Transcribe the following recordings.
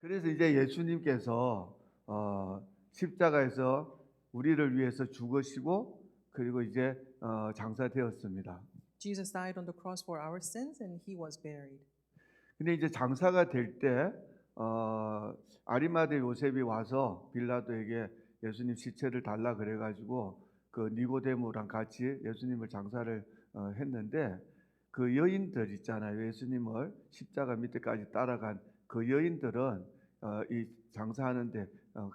그래서 이제 예수님께서 십자가에서 우리를 위해서 죽으시고 그리고 이제 장사되었습니다. Jesus died on the cross for our sins and he was buried. 근데 이제 장사가 될 때 아리마대 요셉이 와서 빌라도에게 예수님 시체를 달라 그래가지고 그 니고데모랑 같이 예수님을 장사를 했는데 그 여인들 있잖아요. 예수님을 십자가 밑에까지 따라간 그 여인들은 이 장사하는데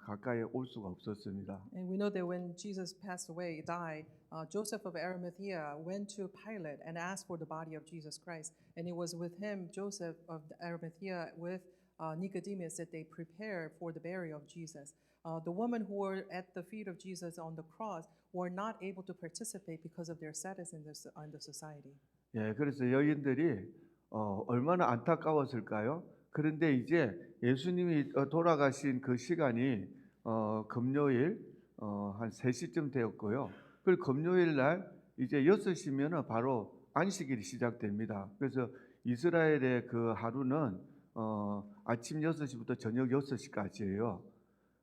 가까이 올 수가 없었습니다. And we know that when Jesus passed away, died, Joseph of Arimathea went to Pilate and asked for the body of Jesus Christ. And it was with him, Joseph of Arimathea, with Nicodemus, that they prepared for the burial of Jesus. The women who were at the feet of Jesus on the cross were not able to participate because of their status in the society. 예, 그래서 여인들이 얼마나 안타까웠을까요? 그런데 이제 예수님이 돌아가신 그 시간이 금요일 한 3시쯤 되었고요. 그리고 금요일 날 이제 6시면은 바로 안식일이 시작됩니다. 그래서 이스라엘의 그 하루는 아침 6시부터 저녁 6시까지예요.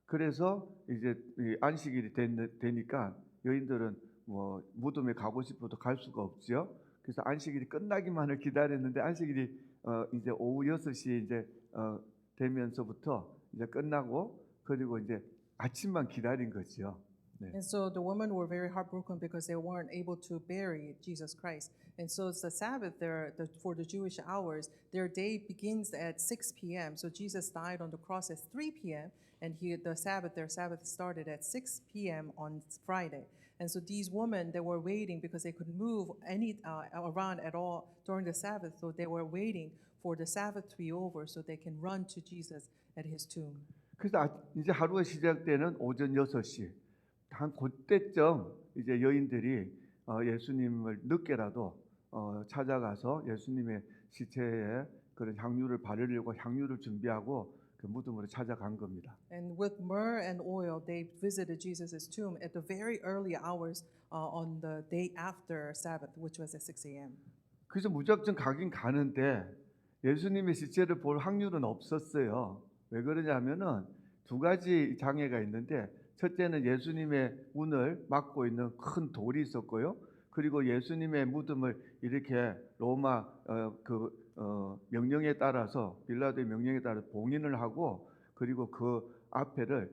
그래서 이제 안식일이 되니까 여인들은 뭐 무덤에 가고 싶어도 갈 수가 없죠. 그래서 안식일이 끝나기만을 기다렸는데 안식일이 이제 오후 6시 이제 되면서부터 이제 끝나고 그리고 이제 아침만 기다린 거죠. 네. And so the women were very heartbroken because they weren't able to bury Jesus Christ. And so it's the Sabbath there for the Jewish hours. Their day begins at 6 p.m. So Jesus died on the cross at 3 p.m. And their Sabbath started at 6 p.m. on Friday. And so these women, they were waiting because they could move around at all during the Sabbath. So they were waiting for the Sabbath to be over so they can run to Jesus at his tomb. 그래서 이제 하루가 시작되는 오전 6시 한 그때쯤 이제 여인들이 예수님을 늦게라도 찾아가서 예수님의 시체에 그런 향유를 바르려고 향유를 준비하고 그 무덤으로 찾아간 겁니다. And with myrrh and oil, they visited Jesus' tomb at the very early hours on the day after Sabbath, which was at 6 a.m. 그래서 무작정 가긴 가는데 예수님의 시체를 볼 확률은 없었어요. 왜 그러냐면은 두 가지 장애가 있는데 첫째는 예수님의 문을 막고 있는 큰 돌이 있었고요. 그리고 예수님의 무덤을 이렇게 로마 명령에 따라서 빌라도의 명령에 따라 봉인을 하고 그리고 그 앞에를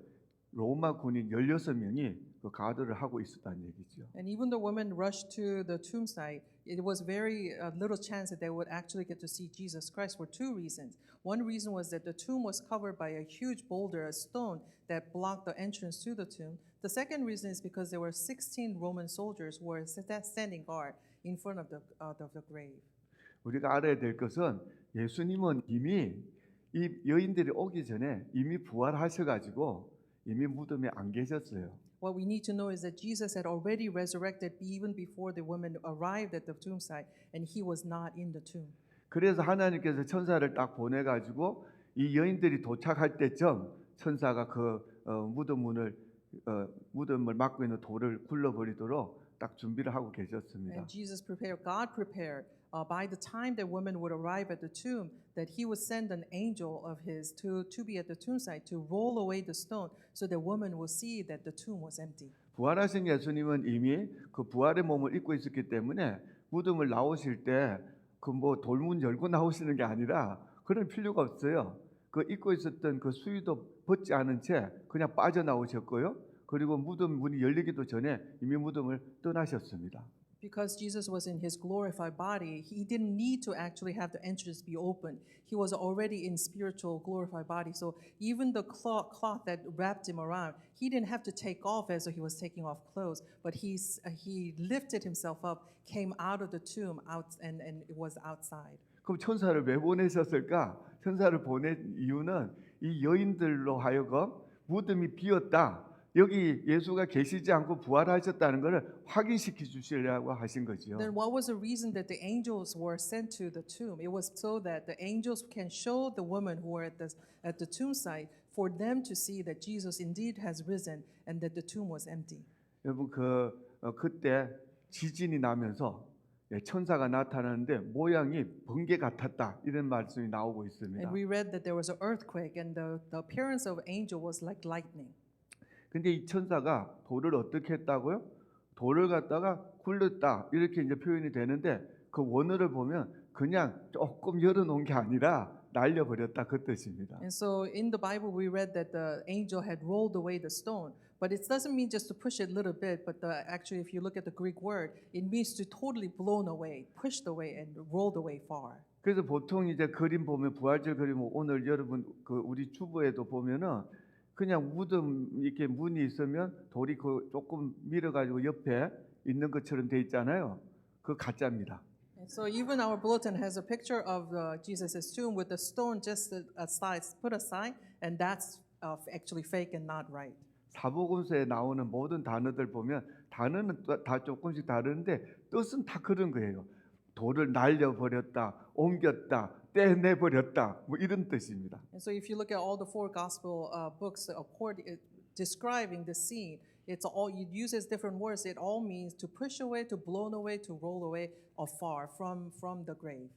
로마 군인 16명이 그 가드를 하고 있었다는 얘기죠. And even the women rushed to the tomb site. It was very little chance that they would actually get to see Jesus Christ for two reasons. One reason was that the tomb was covered by a huge boulder, a stone that blocked the entrance to the tomb. The second reason is because there were 16 Roman soldiers who were standing guard in front of the grave. 우리가 알아야 될 것은 예수님은 이미 이 여인들이 오기 전에 이미 부활하셔가지고 이미 무덤에 안 계셨어요. What we need to know is that Jesus had already resurrected even before the women arrived at the tomb site, and he was not in the tomb. 그래서 하나님께서 천사를 딱 보내가지고 이 여인들이 도착할 때쯤 천사가 그 무덤을 막고 있는 돌을 굴러버리도록 딱 준비를 하고 계셨습니다. And God prepared. By the time that women would arrive at the tomb, that he would send an angel of his to be at the tomb site to roll away the stone so that women will see that the tomb was empty. 부활하신 예수님은 이미 그 부활의 몸을 입고 있었기 때문에 무덤을 나오실 때 그 뭐 돌문 열고 나오시는 게 아니라 그런 필요가 없어요. 그 입고 있었던 그 수의도 벗지 않은 채 그냥 빠져나오셨고요. 그리고 무덤 문이 열리기도 전에 이미 무덤을 떠나셨습니다. Because Jesus was in his glorified body, he didn't need to actually have the entrance be opened. He was already in spiritual glorified body. So even the cloth that wrapped him around, he didn't have to take off as though he was taking off clothes. But he lifted himself up, came out of the tomb, and it was outside. 그럼 천사를 왜 보내셨을까? 천사를 보낸 이유는 이 여인들로 하여금 무덤이 비었다. 여기 예수가 계시지 않고 부활하셨다는 것을 확인시켜 주시려고 하신 거죠. Then what was the reason that the angels were sent to the tomb? It was so that the angels can show the women who were at the tomb site for them to see that Jesus indeed has risen and that the tomb was empty. 여러분 그때 지진이 나면서 천사가 나타나는데 모양이 번개 같았다 이런 말씀이 나오고 있습니다. And we read that there was an earthquake, and the appearance of an angel was like lightning. 근데 이 천사가 돌을 어떻게 했다고요? 돌을 갖다가 굴렸다 이렇게 이제 표현이 되는데 그 원어를 보면 그냥 조금 열어놓은 게 아니라 날려버렸다 그 뜻입니다. And so in the Bible, we read that the angel had rolled away the stone. But it doesn't mean just to push it a little bit, but actually, if you look at the Greek word, it means to totally blown away, pushed away, and rolled away far. 그래서 보통 이제 그림 보면 부활절 그림 오늘 여러분 그 우리 주보에도 보면은 그냥 무덤 이렇게 문이 있으면 돌이 그 조금 밀어가지고 옆에 있는 것처럼 돼 있잖아요. 그 가짜입니다. And so even our bulletin has a picture of Jesus' tomb with the stone just aside, put aside, and that's actually fake and not right. 사복음서에 나오는 모든 단어들 보면 단어는 다 조금씩 다른데 뜻은 다 그런 거예요. 돌을 날려버렸다, 옮겼다, 떼내버렸다 뭐 이런 뜻입니다. And so if you look at all the four gospel books describing the scene, it's all it uses different words. It all means to push away, to blown away, to roll away afar from the grave.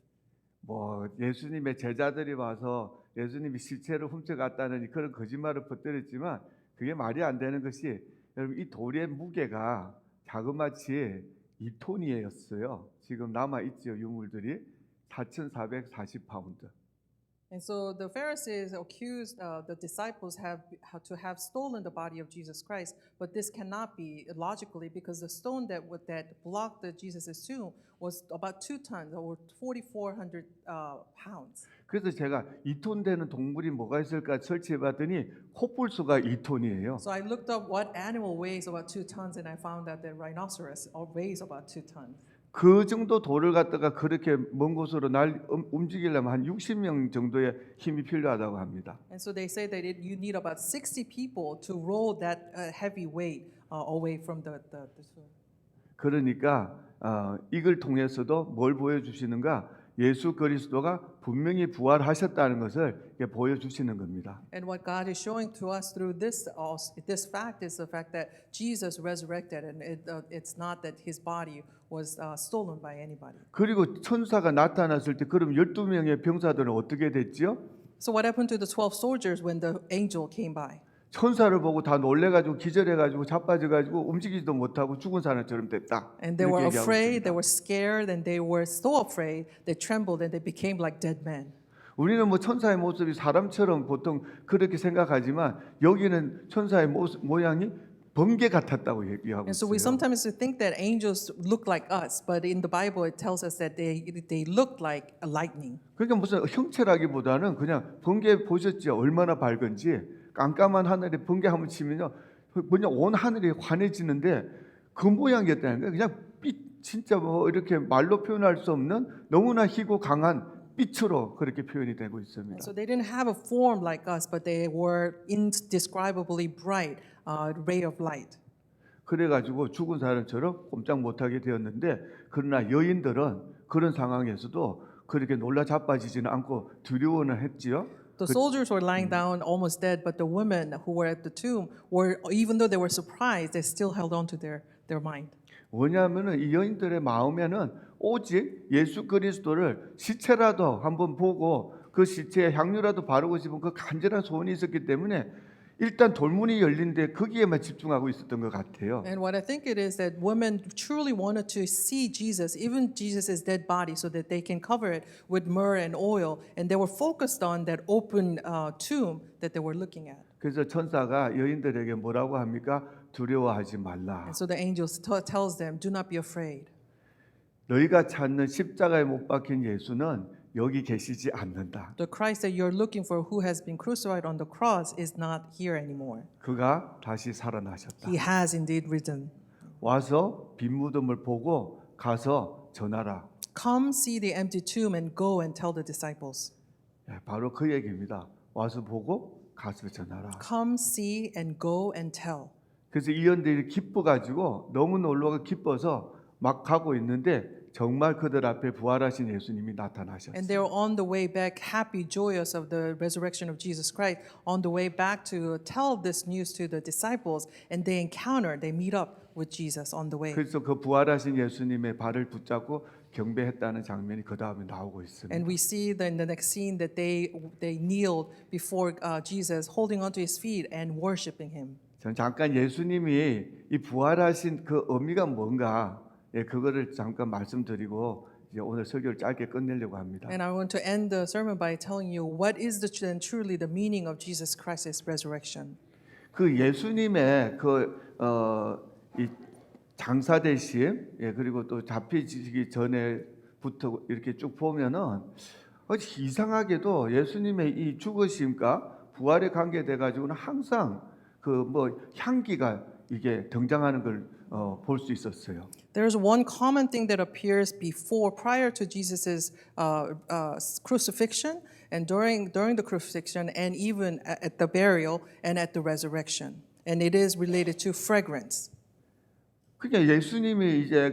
뭐 예수님의 제자들이 와서 예수님이 시체를 훔쳐갔다는 그런 거짓말을 퍼뜨렸지만 그게 말이 안 되는 것이 여러분 이 돌의 무게가 자그마치 2톤이었어요. 지금 남아 있죠 유물들이 4,440파운드. And so the Pharisees accused the disciples to have stolen the body of Jesus Christ, but this cannot be logically because the stone that blocked Jesus' tomb was about 2 tons or 4,400 pounds. 그래서 제가 2톤 되는 동물이 뭐가 있을까 설치해봤더니 코뿔소가 2톤이에요. So I looked up what animal weighs about 2 tons, and I found that the rhinoceros weighs about 2 tons. 그 정도 돌을 갖다가 그렇게 먼 곳으로 움직이려면 한 60명 정도의 힘이 필요하다고 합니다. And so they say that you need about 60 people to roll that heavy weight away from the tomb. 그러니까 이걸 통해서도 뭘 보여주시는가? 예수 그리스도가 분명히 부활하셨다는 것을 보여주시는 겁니다. And what God is showing to us through this fact is the fact that Jesus resurrected, and it's not that his body was stolen by anybody. 그리고 천사가 나타났을 때 그럼 12명의 병사들은 어떻게 됐지요? So what happened to the 12 soldiers when the angel came by? 천사를 보고 다 놀래가지고 기절해가지고 자빠져가지고 움직이지도 못하고 죽은 사람처럼 됐다. And they were 이렇게 얘기하고 afraid, 있습니다. they were scared, and they were so afraid, they trembled, and they became like dead men. 우리는 뭐 천사의 모습이 사람처럼 보통 그렇게 생각하지만 여기는 천사의 모양이 번개 같았다고 얘기하고 And so we 있어요. sometimes think that angels look like us, but in the Bible it tells us that they look like a lightning. 그러니까 무슨 형체라기보다는 그냥 번개 보셨죠? 얼마나 밝은지 깜깜한 하늘에 번개 한번 치면요, 그냥 온 하늘이 환해지는데 그 모양이었다는 거예요. 그냥 빛 진짜 뭐 이렇게 말로 표현할 수 없는 너무나 희고 강한 빛으로 그렇게 표현이 되고 있습니다. And so they didn't have a form like us, but they were indescribably bright ray of light. 그래가지고 죽은 사람처럼 꼼짝 못하게 되었는데 그러나 여인들은 그런 상황에서도 그렇게 놀라 자빠지지는 않고 두려워는 했지요. The soldiers were lying down almost dead, but the women who were at the tomb were, even though they were surprised, they still held on to their mind. 왜냐하면은 이 여인들의 마음에는 오직 예수 그리스도를 시체라도 한번 보고 그 시체에 향유라도 바르고 싶은 그 간절한 소원이 있었기 때문에 일단 돌문이 열린데 거기에만 집중하고 있었던 것 같아요. And what I think it is that women truly wanted to see Jesus, even Jesus' dead body, so that they can cover it with myrrh and oil, and they were focused on that open tomb that they were looking at. 그래서 천사가 여인들에게 뭐라고 합니까? 두려워하지 말라. And so the angel tells them, "Do not be afraid. 너희가 찾는 십자가에 못 박힌 예수는 여기 계시지 않는다. The Christ that you're looking for, who has been crucified on the cross, is not here anymore. 그가 다시 살아나셨다. He has indeed risen. 와서 빈 무덤을 보고 가서 전하라. Come see the empty tomb and go and tell the disciples. 바로 그 얘기입니다. 와서 보고 가서 전하라. Come see and go and tell. 그래서 이 연들이 기뻐가지고 너무 놀라고 기뻐서 막 가고 있는데 정말 그들 앞에 부활하신 예수님이 나타나셨어요. And they were on the way back, happy, joyous of the resurrection of Jesus Christ, on the way back to tell this news to the disciples, and they meet up with Jesus on the way. 그래서 그 부활하신 예수님의 발을 붙잡고 경배했다는 장면이 그 다음에 나오고 있습니다. And we see in the next scene that they kneeled before Jesus, holding onto his feet and worshiping him. 전 잠깐 예수님이 이 부활하신 그 의미가 뭔가 그거를 잠깐 말씀드리고 이제 오늘 설교를 짧게 끝내려고 합니다. And I want to end the sermon by telling you what is truly the meaning of Jesus Christ's resurrection. 그 예수님의 이 장사 대심 그리고 또 잡히기 전에부터 이렇게 쭉 보면은 이상하게도 예수님의 이 죽으심과 부활에 관계돼 가지고는 항상 그 뭐 향기가 이게 등장하는 걸 볼 수 있었어요. There's one common thing that appears prior to Jesus's crucifixion, and during the crucifixion, and even at the burial and at the resurrection, and it is related to fragrance. 그러니까 예수님이 이제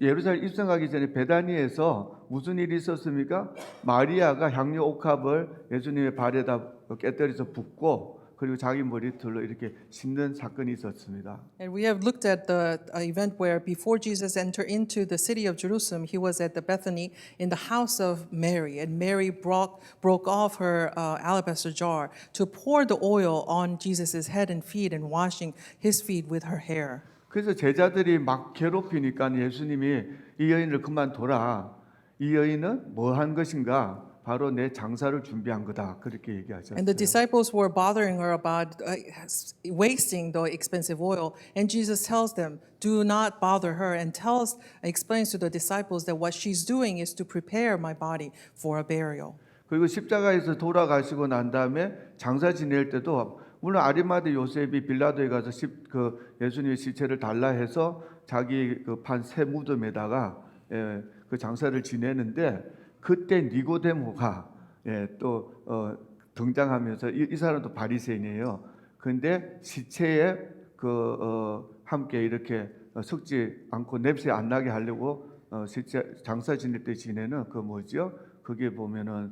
예루살렘 입성하기 전에 베다니에서 무슨 일이 있었습니까? 마리아가 향유 옥합을 예수님의 발에다 깨뜨려서 붓고 그리고 자기 머리털로 이렇게 씻는 사건이 있었습니다. And we have looked at the event where before Jesus entered into the city of Jerusalem, he was at the Bethany in the house of Mary, and Mary broke off her alabaster jar to pour the oil on Jesus' head and feet and washing his feet with her hair. 그래서 제자들이 막 괴롭히니까 예수님이 이 여인을 그만둬라. 이 여인은 뭐 한 것인가? 바로 내 장사를 준비한 거다. 그렇게 얘기하셨어요. And the disciples were bothering her about wasting the expensive oil. And Jesus tells them, do not bother her, and explains to the disciples that what she's doing is to prepare my body for a burial. 그리고 십자가에서 돌아가시고 난 다음에 장사 지낼 때도 물론 아리마대 요셉이 빌라도에 가서 예수님의 시체를 달라 해서 자기 판 새 무덤에다가 그 장사를 지내는데 그때 니고데모가 또 등장하면서 이 사람도 바리새인이에요. 그런데 시체에 함께 이렇게 섞지 않고 냄새 안 나게 하려고 시체 장사 지낼 때 지내는 그 뭐죠? 거기에 보면은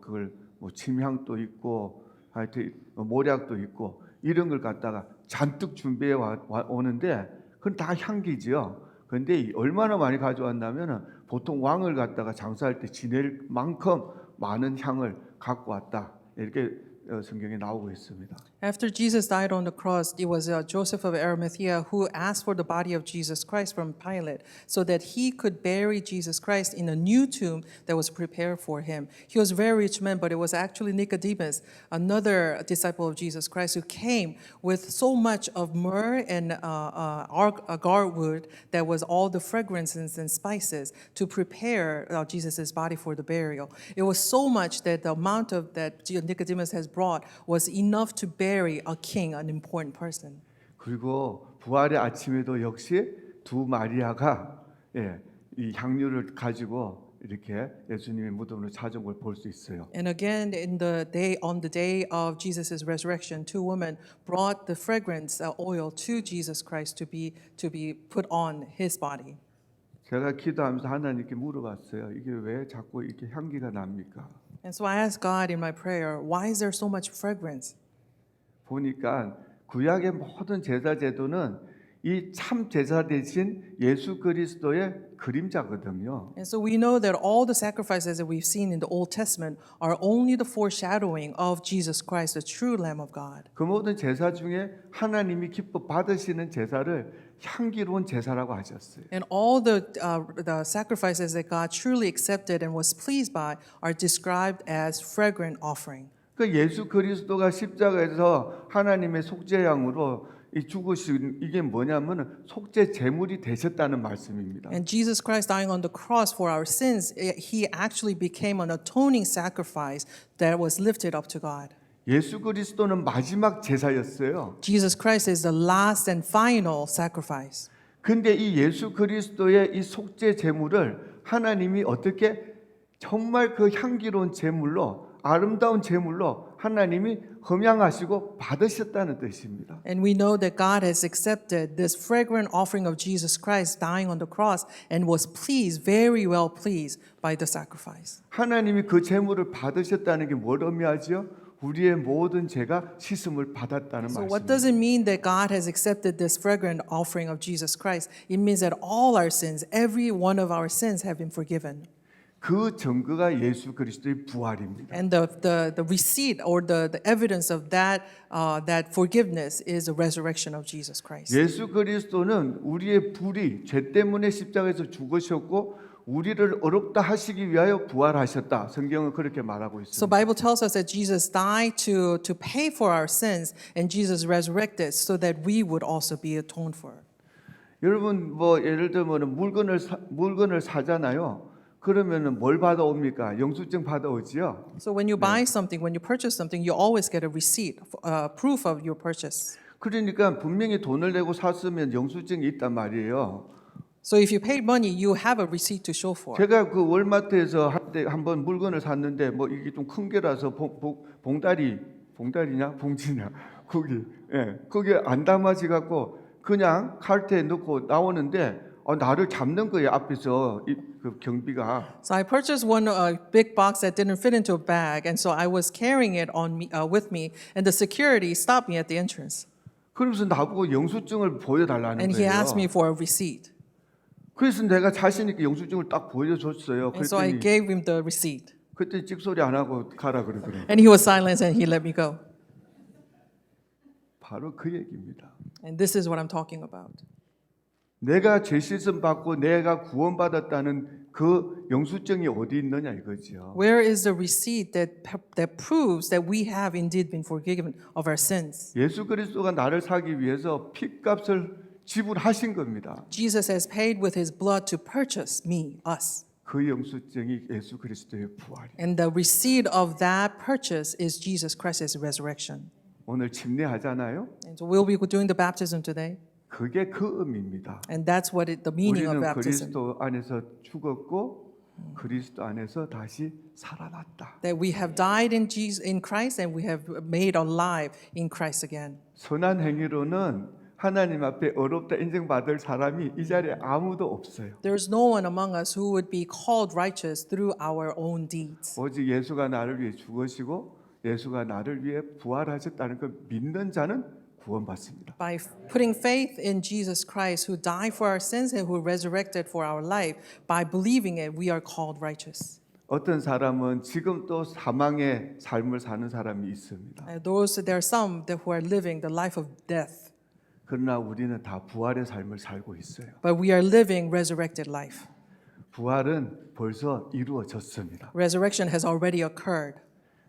그걸 뭐 침향도 있고 하여튼 모략도 있고 이런 걸 갖다가 잔뜩 준비해 오는데 그건 다 향기죠. 그런데 얼마나 많이 가져왔냐면은 보통 왕을 갖다가 장사할 때 지낼 만큼 많은 향을 갖고 왔다. 이렇게 성경에 나오고 있습니다. After Jesus died on the cross, it was Joseph of Arimathea who asked for the body of Jesus Christ from Pilate so that he could bury Jesus Christ in a new tomb that was prepared for him. He was a very rich man, but it was actually Nicodemus, another disciple of Jesus Christ, who came with so much of myrrh and agar wood that was all the fragrances and spices to prepare Jesus' body for the burial. It was so much that the amount of that Nicodemus has brought was enough to bury a king, an important person. 그리고 부활의 아침에도 역시 두 마리아가 이 향유를 가지고 이렇게 예수님의 무덤으로 찾아온 걸 볼 수 있어요. And again, on the day of Jesus' resurrection, two women brought the fragrance oil to Jesus Christ to be put on his body. 제가 기도하면서 하나님께 물어봤어요. 이게 왜 자꾸 이렇게 향기가 납니까? And so I asked God in my prayer, why is there so much fragrance? 보니까 구약의 모든 제사 제도는 이 참 제사 대신 예수 그리스도의 그림자거든요. And so we know that all the sacrifices that we've seen in the Old Testament are only the foreshadowing of Jesus Christ, the true Lamb of God. 그 모든 제사 중에 하나님이 기뻐 받으시는 제사를 향기로운 제사라고 하셨어요. And all the sacrifices that God truly accepted and was pleased by are described as fragrant offering. 그 예수 그리스도가 십자가에서 하나님의 속죄양으로 이 죽으신 이게 뭐냐면은 속죄 제물이 되셨다는 말씀입니다. And Jesus Christ dying on the cross for our sins, he actually became an atoning sacrifice that was lifted up to God. 예수 그리스도는 마지막 제사였어요. Jesus Christ is the last and final sacrifice. 근데 이 예수 그리스도의 이 속죄 제물을 하나님이 어떻게 정말 그 향기로운 제물로 아름다운 제물로 하나님이 흠양하시고 받으셨다는 뜻입니다. And we know that God has accepted this fragrant offering of Jesus Christ dying on the cross and was pleased, very well pleased by the sacrifice. 하나님이 그 제물을 받으셨다는 게 뭘 의미하죠? 우리의 모든 죄가 씻음을 받았다는 So what 말씀입니다. does it mean that God has accepted this fragrant offering of Jesus Christ? It means that all our sins, every one of our sins have been forgiven. 그 증거가 예수 그리스도의 부활입니다. And the receipt or the evidence of that forgiveness is the resurrection of Jesus Christ. 예수 그리스도는 우리의 불의, 죄 때문에 십자가에서 죽으셨고 우리를 어렵다 하시기 위하여 부활하셨다. 성경은 그렇게 말하고 So 있습니다. Bible tells us that Jesus died to pay for our sins and Jesus resurrected so that we would also be atoned for. 여러분 뭐 예를 들면 물건을 사잖아요. 그러면은 뭘 받아옵니까? 영수증 받아오지요. So when you buy something, when you purchase something, you always get a receipt, proof of your purchase. 그러니까 분명히 돈을 내고 샀으면 영수증이 있단 말이에요. So if you paid money, you have a receipt to show for. 제가 그 월마트에서 한때 한번 물건을 샀는데 뭐 이게 좀 큰 게라서 봉다리냐 봉지냐 거기 안 담아지 갖고 그냥 카트에 넣고 나오는데 나를 잡는 거예요 앞에서 그 경비가. So I purchased one big box that didn't fit into a bag, and so I was carrying it on me with me, and the security stopped me at the entrance, 그러면서 나보고 영수증을 보여달라는 and he asked me 거예요. for a receipt, 그래서 내가 자신 있게 영수증을 딱 보여줬어요. and so I 그랬더니 gave him the receipt, 그때 찍소리 안 하고 가라 그러더라고요. and he was silent and he let me go. 바로 그 얘기입니다. And this is what I'm talking about. 내가 죄 씻음 받고 내가 구원받았다는 그 영수증이 어디 있느냐 이거지요. Where is the receipt that proves that we have indeed been forgiven of our sins? 예수 그리스도가 나를 사기 위해서 핏값을 지불하신 겁니다. Jesus has paid with his blood to purchase me, us. 그 영수증이 예수 그리스도의 부활이에요. And the receipt of that purchase is Jesus Christ's resurrection. 오늘 침례하잖아요. And so we'll be doing the baptism today. 그게 그 의미입니다. And that's what the meaning of 우리는 baptism. 그리스도 안에서 죽었고 그리스도 안에서 다시 살아났다. That we have died in Christ and we have made alive in Christ again. 선한 행위로는 하나님 앞에 어렵다 인정받을 사람이 이 자리에 아무도 없어요. There's no one among us who would be called righteous through our own deeds. 오직 예수가 나를 위해 죽으시고 예수가 나를 위해 부활하셨다는 걸 믿는 자는 구원받습니다. By putting faith in Jesus Christ who died for our sins and who resurrected for our life, by believing it, we are called righteous. 어떤 사람은 지금 또 사망의 삶을 사는 사람이 있습니다. And there are some that who are living the life of death, 그러나 우리는 다 부활의 삶을 살고 있어요. but we are living resurrected life. 부활은 벌써 이루어졌습니다. Resurrection has already occurred.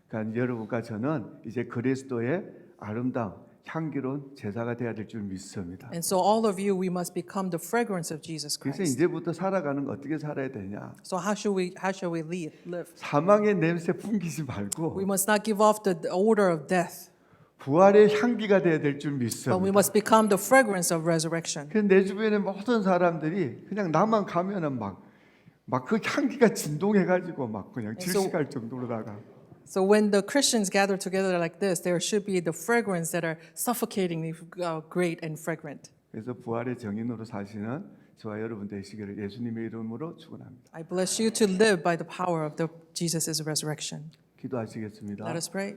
그러니까 여러분과 저는 이제 그리스도의 아름다운 향기로운 제사가 되어야 될 줄 믿습니다. And so all of you, we must become the fragrance of Jesus 그래서 Christ. 이제부터 살아가는 거 어떻게 살아야 되냐? So how shall we live? 사망의 냄새 풍기지 We 말고 must not give off the odor of death, 부활의 향기가 되어야 될 줄 but we 믿습니다. must become the fragrance of resurrection. 그래서 내 주변에 모든 사람들이 그냥 나만 가면은 막 그 향기가 진동해가지고 막 그냥 so- 질식할 정도로다가 So when the Christians gather together like this, there should be the fragrance that are suffocatingly great and fragrant. 그래서 부활의 정인으로 사시는 저와 여러분 되시기를 예수님의 이름으로 축원합니다. I bless you to live by the power of Jesus' resurrection. 기도하시겠습니다. Let us pray.